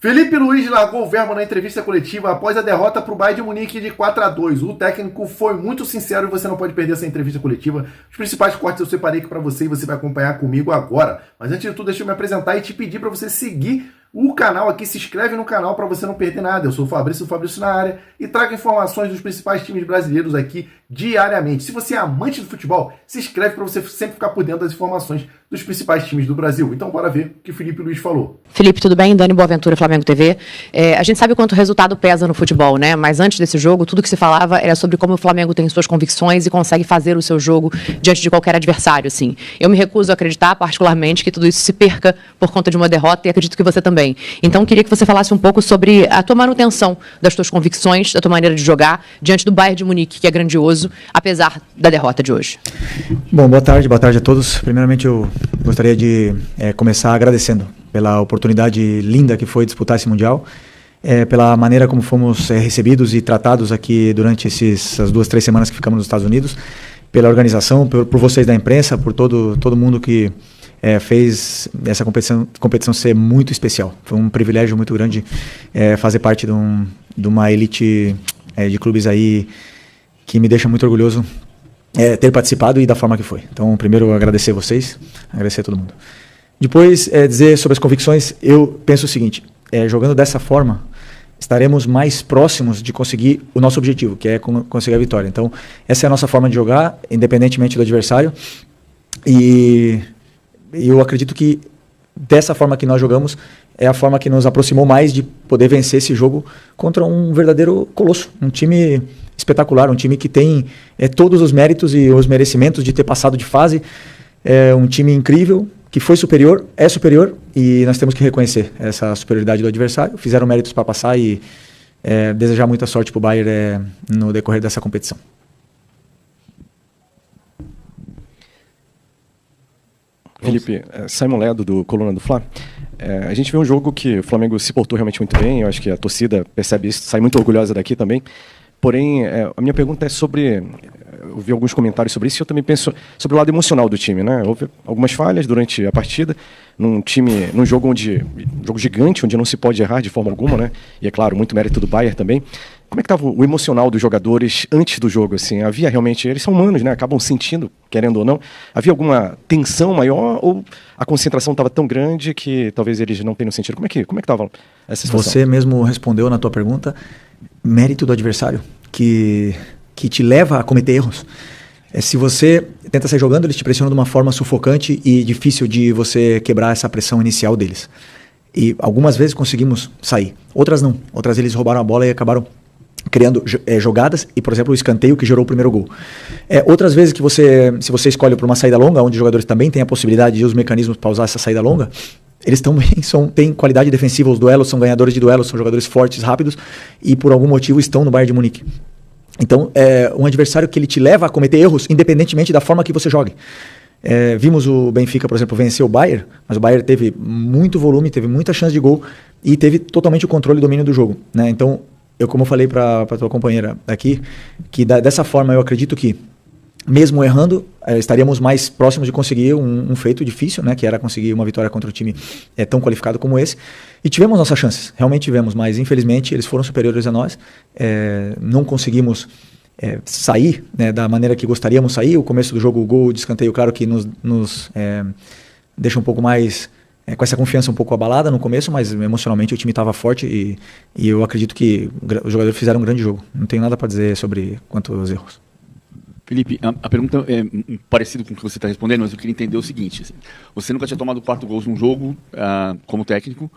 Felipe Luiz largou o verbo na entrevista coletiva após a derrota para o Bayern de Munique de 4-2. O técnico foi muito sincero e você não pode perder essa entrevista coletiva. Os principais cortes eu separei aqui para você e você vai acompanhar comigo agora. Mas antes de tudo, deixa eu me apresentar e te pedir para você seguir o canal aqui, se inscreve no canal para você não perder nada. Eu sou o Fabrício na área e trago informações dos principais times brasileiros aqui diariamente. Se você é amante do futebol, se inscreve para você sempre ficar por dentro das informações dos principais times do Brasil. Então bora ver o que o Felipe Luiz falou. Felipe, tudo bem? Dani Boaventura, Flamengo TV. A gente sabe quanto o resultado pesa no futebol, né? Mas antes desse jogo, tudo que se falava era sobre como o Flamengo tem suas convicções e consegue fazer o seu jogo diante de qualquer adversário, assim. Eu me recuso a acreditar, particularmente, que tudo isso se perca por conta de uma derrota e acredito que você também. Então, queria que você falasse um pouco sobre a tua manutenção das tuas convicções, da tua maneira de jogar, diante do Bayern de Munique, que é grandioso, apesar da derrota de hoje. Bom, boa tarde a todos. Primeiramente, eu gostaria de começar agradecendo pela oportunidade linda que foi disputar esse Mundial, pela maneira como fomos recebidos e tratados aqui durante essas 2-3 semanas que ficamos nos Estados Unidos, pela organização, por vocês da imprensa, por todo mundo que fez essa competição ser muito especial. Foi um privilégio muito grande fazer parte de uma elite de clubes aí que me deixa muito orgulhoso ter participado e da forma que foi. Então, primeiro, agradecer vocês, agradecer a todo mundo. Depois, dizer sobre as convicções, eu penso o seguinte, jogando dessa forma, estaremos mais próximos de conseguir o nosso objetivo, que é conseguir a vitória. Então, essa é a nossa forma de jogar, independentemente do adversário, e eu acredito que dessa forma que nós jogamos é a forma que nos aproximou mais de poder vencer esse jogo contra um verdadeiro colosso, um time espetacular, um time que tem todos os méritos e os merecimentos de ter passado de fase, um time incrível, que foi superior, é superior, e nós temos que reconhecer essa superioridade do adversário. Fizeram méritos para passar e desejar muita sorte para o Bayern no decorrer dessa competição. Felipe, Simon Ledo, do Coluna do Fla. A gente vê um jogo que o Flamengo se portou realmente muito bem, eu acho que a torcida percebe isso, sai muito orgulhosa daqui também. Porém, a minha pergunta é sobre... Eu vi alguns comentários sobre isso e eu também penso sobre o lado emocional do time, né? Houve algumas falhas durante a partida, num jogo gigante, onde não se pode errar de forma alguma, né? E é claro, muito mérito do Bayern também. Como é que estava o emocional dos jogadores antes do jogo, assim? Havia realmente... Eles são humanos, né? Acabam sentindo, querendo ou não. Havia alguma tensão maior ou a concentração estava tão grande que talvez eles não tenham sentido? Como é que estava essa situação? Você mesmo respondeu na tua pergunta, mérito do adversário, que te leva a cometer erros. Se você tenta sair jogando, eles te pressionam de uma forma sufocante e difícil de você quebrar essa pressão inicial deles. E algumas vezes conseguimos sair, outras não. Outras eles roubaram a bola e acabaram criando jogadas e, por exemplo, o escanteio que gerou o primeiro gol. Outras vezes que se você escolhe para uma saída longa, onde os jogadores também têm a possibilidade de usar os mecanismos para usar essa saída longa, eles também têm qualidade defensiva, os duelos são ganhadores de duelos, são jogadores fortes, rápidos e por algum motivo estão no Bayern de Munique. Então, um adversário que ele te leva a cometer erros, independentemente da forma que você jogue. Vimos o Benfica, por exemplo, vencer o Bayern, mas o Bayern teve muito volume, teve muita chance de gol e teve totalmente o controle e domínio do jogo, né? Então, como eu falei para a tua companheira aqui, que dessa forma eu acredito que, mesmo errando, estaríamos mais próximos de conseguir um feito difícil, né, que era conseguir uma vitória contra um time tão qualificado como esse. E tivemos nossas chances, realmente tivemos, mas infelizmente eles foram superiores a nós. Não conseguimos sair, né, da maneira que gostaríamos sair. O começo do jogo, o gol de escanteio, claro que nos deixa um pouco mais... com essa confiança um pouco abalada no começo, mas emocionalmente o time estava forte e eu acredito que os jogadores fizeram um grande jogo. Não tenho nada para dizer sobre quantos erros. Felipe, a pergunta é parecida com o que você está respondendo, mas eu queria entender o seguinte. Assim, você nunca tinha tomado 4 gols num jogo como técnico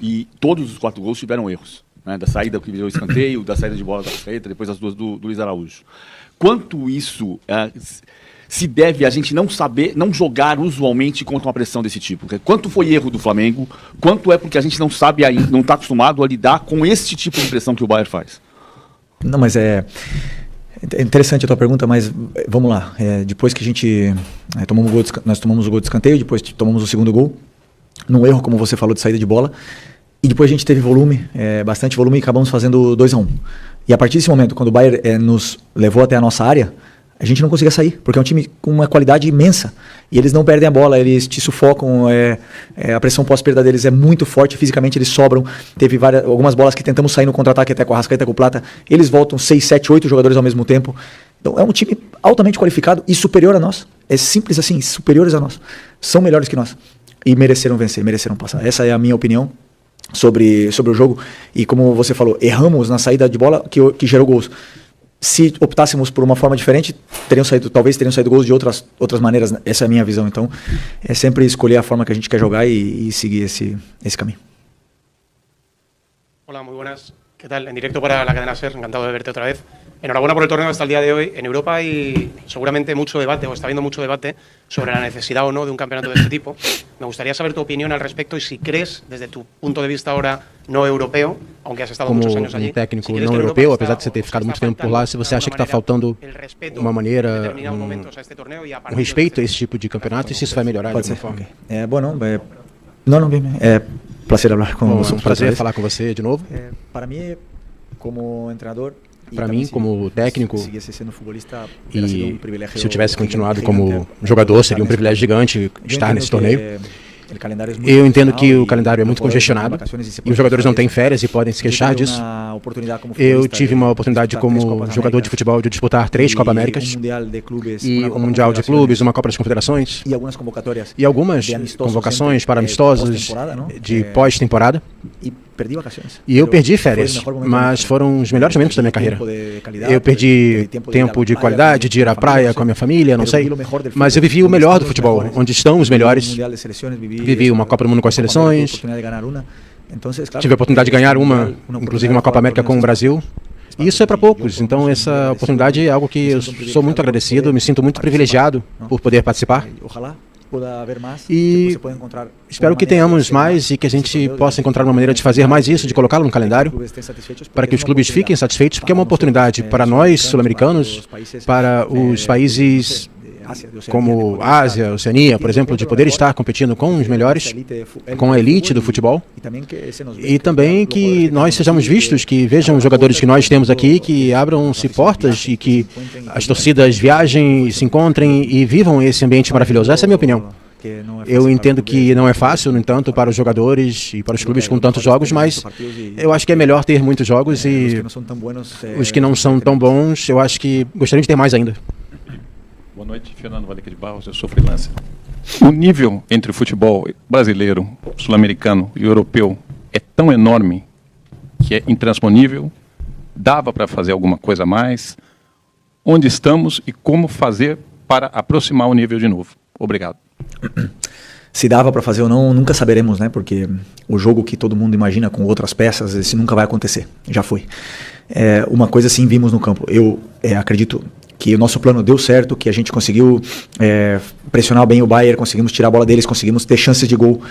e todos os 4 gols tiveram erros. Né, da saída que virou escanteio, da saída de bola da Arrascaeta, depois as 2 do Luiz Araújo. Quanto isso se deve a gente não saber, não jogar usualmente contra uma pressão desse tipo? Quanto foi erro do Flamengo? Quanto é porque a gente não sabe ainda, não está acostumado a lidar com esse tipo de pressão que o Bayern faz? Não, mas é interessante a tua pergunta, mas vamos lá. Depois que a gente nós tomamos o gol de escanteio, depois tomamos o segundo gol, num erro, como você falou, de saída de bola, e depois a gente teve volume, bastante volume, e acabamos fazendo 2-1. E a partir desse momento, quando o Bayern nos levou até a nossa área, a gente não conseguia sair, porque é um time com uma qualidade imensa. E eles não perdem a bola, eles te sufocam, a pressão pós-perda deles é muito forte, fisicamente eles sobram. Teve algumas bolas que tentamos sair no contra-ataque até com a Arrascaeta, com o Plata, eles voltam 6, 7, 8 jogadores ao mesmo tempo. Então é um time altamente qualificado e superior a nós. É simples assim, superiores a nós. São melhores que nós. E mereceram vencer, mereceram passar. Essa é a minha opinião sobre o jogo. E como você falou, erramos na saída de bola que gerou gols. Se optássemos por uma forma diferente, talvez teriam saído gols de outras maneiras. Essa é a minha visão. Então, é sempre escolher a forma que a gente quer jogar e seguir esse caminho. Hola, muy buenas. ¿Qué tal? En directo para la cadena SER, encantado de verte otra vez. Enhorabuena por el torneo hasta el día de hoy. En Europa hay seguramente mucho debate, o está habiendo mucho debate, sobre la necesidad o no de un campeonato de este tipo. Me gustaría saber tu opinión al respecto y si crees, desde tu punto de vista ahora no europeo, aunque has estado muchos años allí, técnico si crees não que en europeu, Europa apesar de você ter ficado muito tempo por lá, se você acha que está faltando uma maneira, um respeito a esse tipo de campeonato e se isso vai melhorar de alguma forma. Não, é prazer falar com você. É um prazer falar com você de novo. Para mim, como treinador, para mim, como técnico, e se eu tivesse continuado como jogador, seria um privilégio gigante estar nesse torneio. Eu entendo que o calendário é muito congestionado e os jogadores não têm férias e podem se queixar disso. Eu tive uma oportunidade como jogador de futebol de disputar 3 Copa Américas e um Mundial de Clubes, uma Copa das Confederações e algumas convocações para amistosos de pós-temporada. E eu perdi férias, mas foram os melhores momentos da minha carreira. Eu perdi tempo de qualidade, de ir à praia com a minha família, não sei. Mas eu vivi o melhor do futebol, onde estão os melhores. Vivi uma Copa do Mundo com as seleções. Tive a oportunidade de ganhar inclusive uma Copa América com o Brasil. E isso é para poucos, então essa oportunidade é algo que eu sou muito agradecido, me sinto muito privilegiado por poder participar. E espero que tenhamos mais e que a gente possa encontrar uma maneira de fazer mais isso, de colocá-lo no calendário, para que os clubes fiquem satisfeitos, porque é uma oportunidade para nós, sul-americanos, para os países como Ásia, Oceania, por exemplo, de poder estar competindo com os melhores, com a elite do futebol, e também que nós sejamos vistos, que vejam os jogadores que nós temos aqui, que abram-se portas e que as torcidas viajem, se encontrem e vivam esse ambiente maravilhoso. Essa é a minha opinião. Eu entendo que não é fácil, no entanto, para os jogadores e para os clubes com tantos jogos, mas eu acho que é melhor ter muitos jogos e os que não são tão bons, eu acho que gostaria de ter mais ainda. Boa noite, Fernando Valeca de Barros, eu sou freelancer. O nível entre o futebol brasileiro, sul-americano e europeu é tão enorme que é intransponível. Dava para fazer alguma coisa a mais? Onde estamos e como fazer para aproximar o nível de novo? Obrigado. Se dava para fazer ou não, nunca saberemos, né? Porque o jogo que todo mundo imagina com outras peças, esse nunca vai acontecer. Já foi. Uma coisa sim vimos no campo. Eu acredito que o nosso plano deu certo, que a gente conseguiu pressionar bem o Bayern, conseguimos tirar a bola deles, conseguimos ter chances de gol.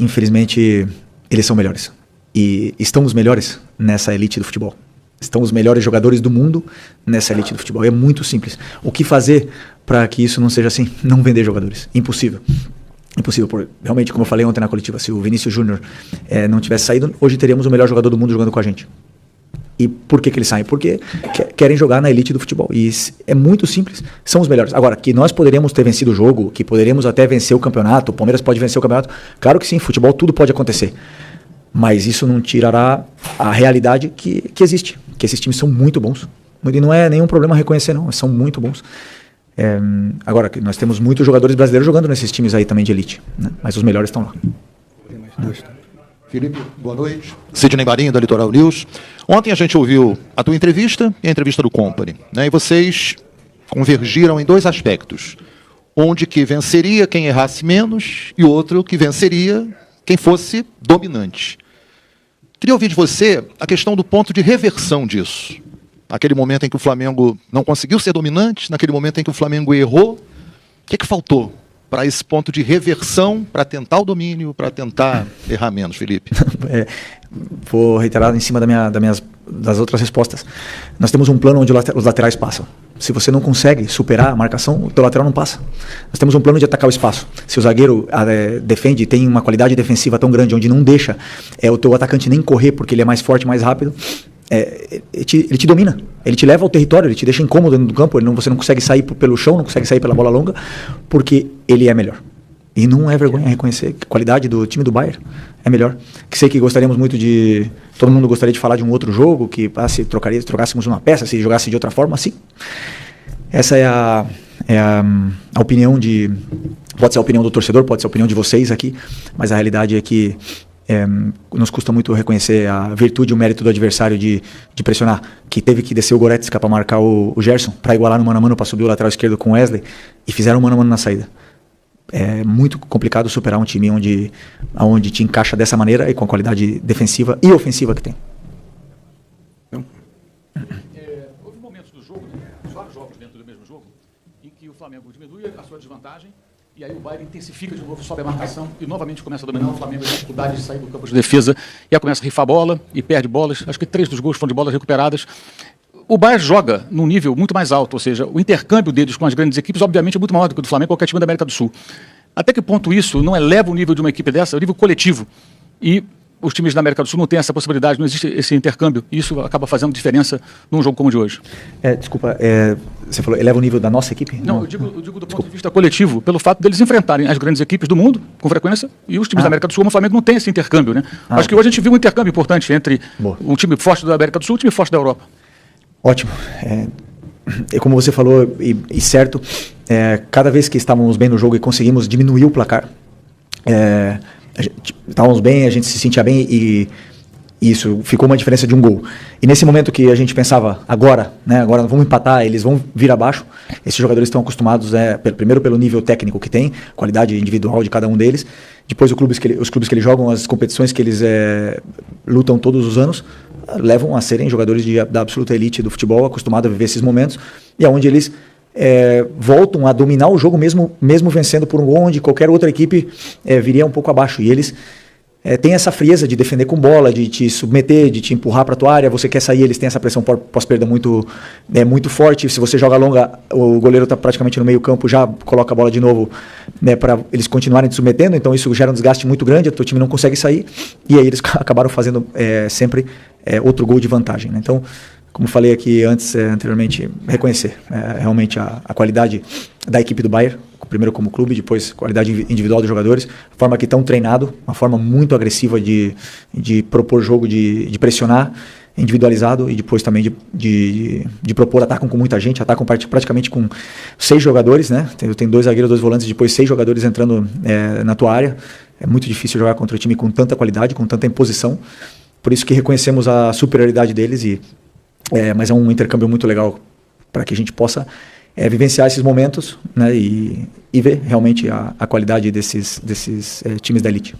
Infelizmente, eles são melhores. E estão os melhores nessa elite do futebol. Estão os melhores jogadores do mundo nessa elite do futebol. É muito simples. O que fazer para que isso não seja assim? Não vender jogadores. Impossível. Impossível. Realmente, como eu falei ontem na coletiva, se o Vinícius Júnior não tivesse saído, hoje teríamos o melhor jogador do mundo jogando com a gente. E por que eles saem? Porque querem jogar na elite do futebol. E é muito simples, são os melhores. Agora, que nós poderíamos ter vencido o jogo, que poderíamos até vencer o campeonato, o Palmeiras pode vencer o campeonato, claro que sim, futebol tudo pode acontecer. Mas isso não tirará a realidade que existe, que esses times são muito bons. E não é nenhum problema reconhecer, não, são muito bons. Agora, nós temos muitos jogadores brasileiros jogando nesses times aí também de elite, né? Mas os melhores estão lá. Felipe, boa noite. Sidney Marinho, da Litoral News. Ontem a gente ouviu a tua entrevista e a entrevista do Company, né? E vocês convergiram em 2 aspectos. Onde que venceria quem errasse menos e outro que venceria quem fosse dominante. Queria ouvir de você a questão do ponto de reversão disso. Naquele momento em que o Flamengo não conseguiu ser dominante, naquele momento em que o Flamengo errou, o que faltou para esse ponto de reversão, para tentar o domínio, para tentar errar menos, Felipe? Vou reiterar em cima das outras respostas. Nós temos um plano onde os laterais passam. Se você não consegue superar a marcação, o teu lateral não passa. Nós temos um plano de atacar o espaço. Se o zagueiro defende, tem uma qualidade defensiva tão grande, onde não deixa o teu atacante nem correr, porque ele é mais forte, mais rápido, ele te domina, ele te leva ao território, ele te deixa incômodo dentro do campo, você não consegue sair pelo chão, não consegue sair pela bola longa, porque ele é melhor. E não é vergonha reconhecer que a qualidade do time do Bayern é melhor. Que sei que gostaríamos muito de... Todo mundo gostaria de falar de um outro jogo, que se trocássemos uma peça, se jogasse de outra forma, sim. Essa é a opinião de... Pode ser a opinião do torcedor, pode ser a opinião de vocês aqui, mas a realidade é que nos custa muito reconhecer a virtude e o mérito do adversário de pressionar, que teve que descer o Goretzka para marcar o Gerson, para igualar no mano a mano, para subir o lateral esquerdo com o Wesley, e fizeram mano a mano na saída. É muito complicado superar um time onde te encaixa dessa maneira e com a qualidade defensiva e ofensiva que tem. Houve momentos do jogo, vários jogos dentro do mesmo jogo, em que o Flamengo diminui a sua desvantagem e aí o Bayern intensifica de novo, sobe a marcação e novamente começa a dominar. O Flamengo tem dificuldade de sair do campo de defesa e aí começa a rifar a bola e perde bolas. Acho que 3 dos gols foram de bolas recuperadas. O Bayern joga num nível muito mais alto, ou seja, o intercâmbio deles com as grandes equipes, obviamente, é muito maior do que o do Flamengo, qualquer time da América do Sul. Até que ponto isso não eleva o nível de uma equipe dessa, o nível coletivo? E os times da América do Sul não têm essa possibilidade, não existe esse intercâmbio, e isso acaba fazendo diferença num jogo como o de hoje. Desculpa, você falou, eleva o nível da nossa equipe? Não, eu digo do ponto de vista coletivo, pelo fato deles enfrentarem as grandes equipes do mundo, com frequência, e os times da América do Sul, como o Flamengo, não tem esse intercâmbio, né? Acho que hoje a gente viu um intercâmbio importante entre um time forte da América do Sul e um time forte da Europa. Ótimo. Como você falou, e certo, cada vez que estávamos bem no jogo e conseguimos diminuir o placar, estávamos bem, a gente se sentia bem e isso ficou uma diferença de um gol. E nesse momento que a gente pensava, agora vamos empatar, eles vão vir abaixo, esses jogadores estão acostumados, primeiro pelo nível técnico que tem, qualidade individual de cada um deles, depois os clubes que eles jogam, as competições que eles lutam todos os anos, levam a serem jogadores da absoluta elite do futebol, acostumados a viver esses momentos, e onde eles voltam a dominar o jogo mesmo vencendo por um gol, onde qualquer outra equipe viria um pouco abaixo. E eles têm essa frieza de defender com bola, de te submeter, de te empurrar para a tua área, você quer sair, eles têm essa pressão pós-perda muito forte. Se você joga longa, o goleiro está praticamente no meio campo, já coloca a bola de novo, para eles continuarem te submetendo, então isso gera um desgaste muito grande, o teu time não consegue sair, e aí eles acabaram fazendo sempre outro gol de vantagem, né? Então, como falei aqui anteriormente, reconhecer realmente a qualidade da equipe do Bayern, primeiro como clube, depois qualidade individual dos jogadores, a forma que estão treinados, uma forma muito agressiva de propor jogo, de pressionar, individualizado, e depois também de propor, atacam com muita gente, atacam praticamente com 6 jogadores, né? Tem 2 zagueiros, 2 volantes, depois 6 jogadores entrando na tua área. É muito difícil jogar contra um time com tanta qualidade, com tanta imposição. Por isso que reconhecemos a superioridade deles, mas é um intercâmbio muito legal para que a gente possa vivenciar esses momentos, né, e ver realmente a qualidade desses times da elite.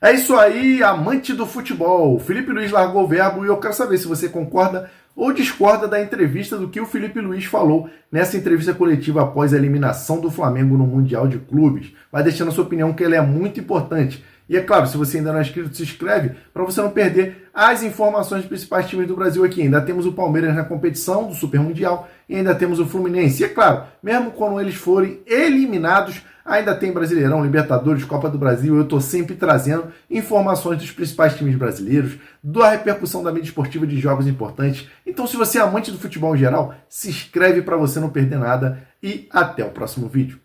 É isso aí, amante do futebol. O Felipe Luiz largou o verbo e eu quero saber se você concorda ou discorda da entrevista do que o Felipe Luiz falou nessa entrevista coletiva após a eliminação do Flamengo no Mundial de Clubes. Vai deixando a sua opinião, que ela é muito importante. E é claro, se você ainda não é inscrito, se inscreve para você não perder as informações dos principais times do Brasil aqui. Ainda temos o Palmeiras na competição do Super Mundial e ainda temos o Fluminense. E é claro, mesmo quando eles forem eliminados, ainda tem Brasileirão, Libertadores, Copa do Brasil. Eu estou sempre trazendo informações dos principais times brasileiros, da repercussão da mídia esportiva de jogos importantes. Então, se você é amante do futebol em geral, se inscreve para você não perder nada e até o próximo vídeo.